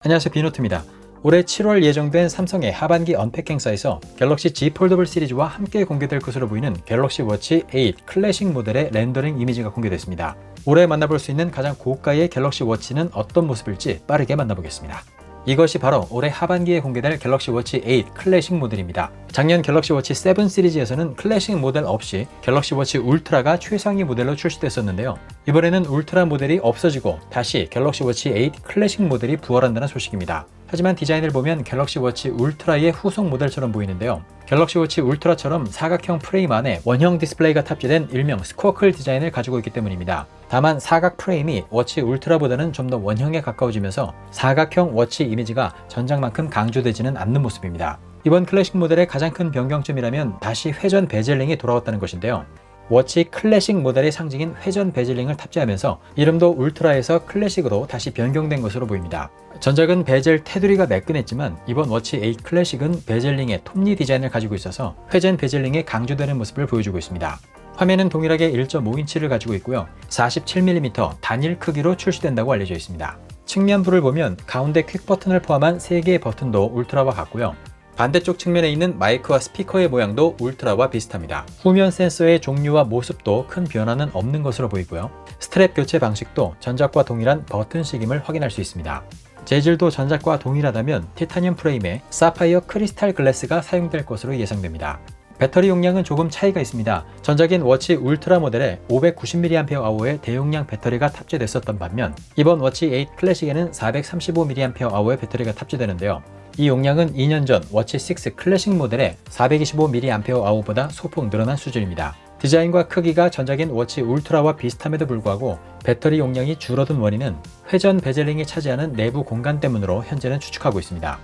안녕하세요, 비노트입니다. 올해 7월 예정된 삼성의 하반기 언팩 행사에서 갤럭시 Z 폴더블 시리즈와 함께 공개될 것으로 보이는 갤럭시 워치 8 클래식 모델의 렌더링 이미지가 공개됐습니다. 올해 만나볼 수 있는 가장 고가의 갤럭시 워치는 어떤 모습일지 빠르게 만나보겠습니다. 이것이 바로 올해 하반기에 공개될 갤럭시 워치 8 클래식 모델입니다. 작년 갤럭시 워치 7 시리즈에서는 클래식 모델 없이 갤럭시 워치 울트라가 최상위 모델로 출시됐었는데요. 이번에는 울트라 모델이 없어지고 다시 갤럭시 워치 8 클래식 모델이 부활한다는 소식입니다. 하지만 디자인을 보면 갤럭시 워치 울트라의 후속 모델처럼 보이는데요. 갤럭시 워치 울트라처럼 사각형 프레임 안에 원형 디스플레이가 탑재된 일명 스쿼클 디자인을 가지고 있기 때문입니다. 다만 사각 프레임이 워치 울트라보다는 좀 더 원형에 가까워지면서 사각형 워치 이미지가 전작만큼 강조되지는 않는 모습입니다. 이번 클래식 모델의 가장 큰 변경점이라면 다시 회전 베젤링이 돌아왔다는 것인데요. 워치 클래식 모델의 상징인 회전 베젤링을 탑재하면서 이름도 울트라에서 클래식으로 다시 변경된 것으로 보입니다. 전작은 베젤 테두리가 매끈했지만 이번 워치 8 클래식은 베젤링의 톱니 디자인을 가지고 있어서 회전 베젤링이 강조되는 모습을 보여주고 있습니다. 화면은 동일하게 1.5인치를 가지고 있고요. 47mm 단일 크기로 출시된다고 알려져 있습니다. 측면부를 보면 가운데 퀵 버튼을 포함한 3개의 버튼도 울트라와 같고요. 반대쪽 측면에 있는 마이크와 스피커의 모양도 울트라와 비슷합니다. 후면 센서의 종류와 모습도 큰 변화는 없는 것으로 보이고요. 스트랩 교체 방식도 전작과 동일한 버튼식임을 확인할 수 있습니다. 재질도 전작과 동일하다면 티타늄 프레임에 사파이어 크리스탈 글래스가 사용될 것으로 예상됩니다. 배터리 용량은 조금 차이가 있습니다. 전작인 워치 울트라 모델에 590mAh의 대용량 배터리가 탑재됐었던 반면 이번 워치 8 클래식에는 435mAh의 배터리가 탑재되는데요. 이 용량은 2년 전 워치 6 클래식 모델의 425mAh보다 소폭 늘어난 수준입니다. 디자인과 크기가 전작인 워치 울트라와 비슷함에도 불구하고 배터리 용량이 줄어든 원인은 회전 베젤링이 차지하는 내부 공간 때문으로 현재는 추측하고 있습니다.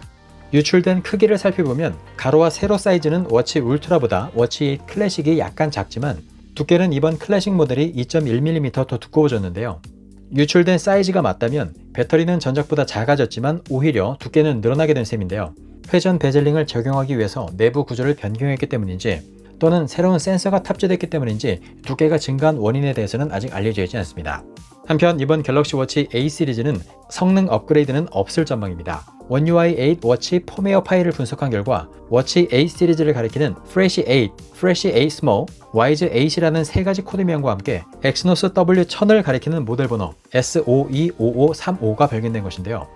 유출된 크기를 살펴보면 가로와 세로 사이즈는 워치 울트라보다 워치 8 클래식이 약간 작지만 두께는 이번 클래식 모델이 2.1mm 더 두꺼워졌는데요. 유출된 사이즈가 맞다면 배터리는 전작보다 작아졌지만 오히려 두께는 늘어나게 된 셈인데요. 회전 베젤링을 적용하기 위해서 내부 구조를 변경했기 때문인지 또는 새로운 센서가 탑재됐기 때문인지 두께가 증가한 원인에 대해서는 아직 알려져 있지 않습니다. 한편 이번 갤럭시 워치 8 시리즈는 성능 업그레이드는 없을 전망입니다. One UI 8 워치 펌웨어 파일을 분석한 결과 워치 8 시리즈를 가리키는 Fresh 8, Fresh 8 Small, Wise 8이라는 세 가지 코드명과 함께 엑시노스 W1000을 가리키는 모델 번호 S525535가 발견된 것인데요.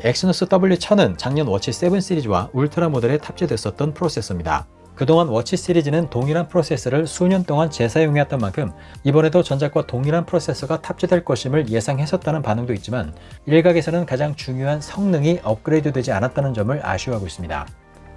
엑시노스 W1000은 작년 워치 7 시리즈와 울트라 모델에 탑재됐었던 프로세서입니다. 그동안 워치 시리즈는 동일한 프로세서를 수년 동안 재사용해왔던 만큼 이번에도 전작과 동일한 프로세서가 탑재될 것임을 예상했었다는 반응도 있지만 일각에서는 가장 중요한 성능이 업그레이드되지 않았다는 점을 아쉬워하고 있습니다.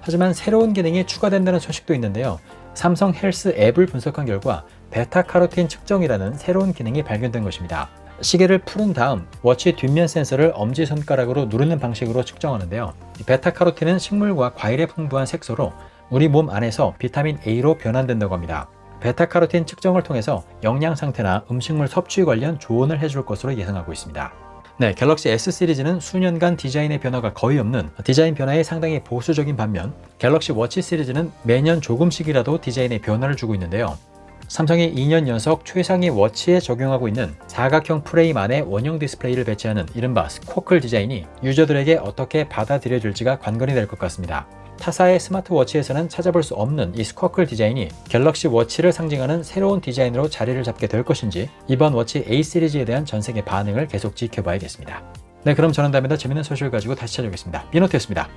하지만 새로운 기능이 추가된다는 소식도 있는데요. 삼성 헬스 앱을 분석한 결과 베타카로틴 측정이라는 새로운 기능이 발견된 것입니다. 시계를 풀은 다음 워치 뒷면 센서를 엄지손가락으로 누르는 방식으로 측정하는데요. 베타카로틴은 식물과 과일에 풍부한 색소로 우리 몸 안에서 비타민 A로 변환된다고 합니다. 베타카로틴 측정을 통해서 영양 상태나 음식물 섭취 관련 조언을 해줄 것으로 예상하고 있습니다. 네, 갤럭시 S 시리즈는 수년간 디자인의 변화가 거의 없는 디자인 변화에 상당히 보수적인 반면 갤럭시 워치 시리즈는 매년 조금씩이라도 디자인에 변화를 주고 있는데요. 삼성이 2년 연속 최상위 워치에 적용하고 있는 사각형 프레임 안에 원형 디스플레이를 배치하는 이른바 스쿼클 디자인이 유저들에게 어떻게 받아들여질지가 관건이 될 것 같습니다. 타사의 스마트워치에서는 찾아볼 수 없는 이 스쿼클 디자인이 갤럭시 워치를 상징하는 새로운 디자인으로 자리를 잡게 될 것인지 이번 워치 8 시리즈에 대한 전 세계 반응을 계속 지켜봐야겠습니다. 네, 그럼 저는 다음에 더 재밌는 소식을 가지고 다시 찾아오겠습니다. 비노트였습니다.